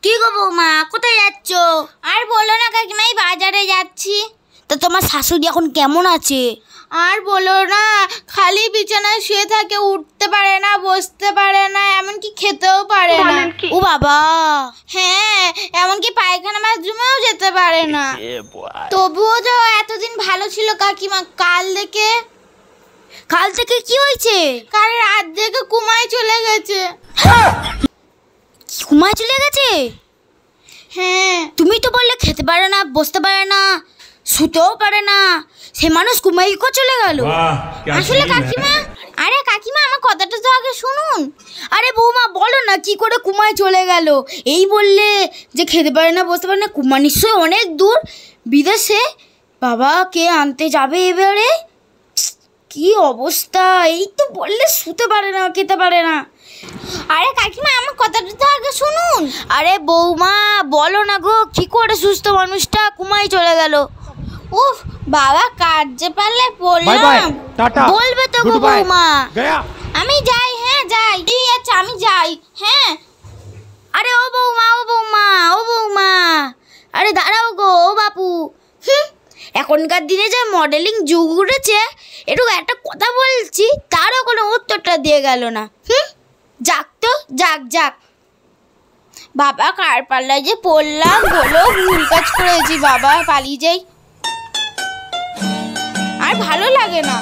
কি গো বৌমা, কোথায় যাচ্ছ? আর বলো না কাকিমা, এই বাজারে যাচ্ছি। তা তোমার শাশুড়ি এখন কেমন আছে? আর বলো না, খালি বিছানায় শুয়ে থাকে, উঠতে পারে না, বসতে পারে না, এমনকি খেতেও পারে না। ও বাবা। হ্যাঁ, এমনকি পায়খানা বাথরুমেও যেতে পারে না। তবুও তো এতদিন ভালো ছিল কাকিমা। কাল থেকে কি হয়েছে? কাল রাত থেকে কুমায় চলে গেছে। কুমায় চলে গেছে? হ্যাঁ। তুমি তো বললে খেতে পারে না, বসতে পারে না, শুতেও পারে না, সে মানুষ কুমায় কো চলে গেল? আসলে কাকিমা, আরে কাকিমা আমার কথাটা তো আগে শুনুন। আরে বৌমা বলো না, কি করে কুমায় চলে গেল? এই বললে যে খেতে পারে না, বসতে পারে না, কুমা নিশ্চয়ই অনেক দূর বিদেশে। বাবা কে আনতে যাবে এবারে? কি অবস্থা! এই তো বললে শুতে পারে না, খেতে পারে না। আরে কাকিমা আমার কথাটা তো আগে শুনুন। আরে বৌমা বলো না গো, কি করে সুস্থ মানুষটা কুমায় চলে গেল? উফ বাবা, কাজ যে পারলে বললাম। বলবে তো গো বৌমা। আমি যাই। হ্যাঁ যাই। ঠিক আছে আমি যাই। হ্যাঁ। আরে ও বৌমা, ও বৌমা, ও বৌমা, আরে দাঁড়াও গো, ও বাপু। এখনকার দিনে যে মডেলিং যুগ উঠেছে, একটু একটা কথা বলছি তারও কোনো উত্তরটা দিয়ে গেল না। যাক তো, যাক। বাবা কার পাল্লায় যে পড়লাম, বলো ভুল কাজ করেছি। বাবা পালিয়ে যাই, আর ভালো লাগে না।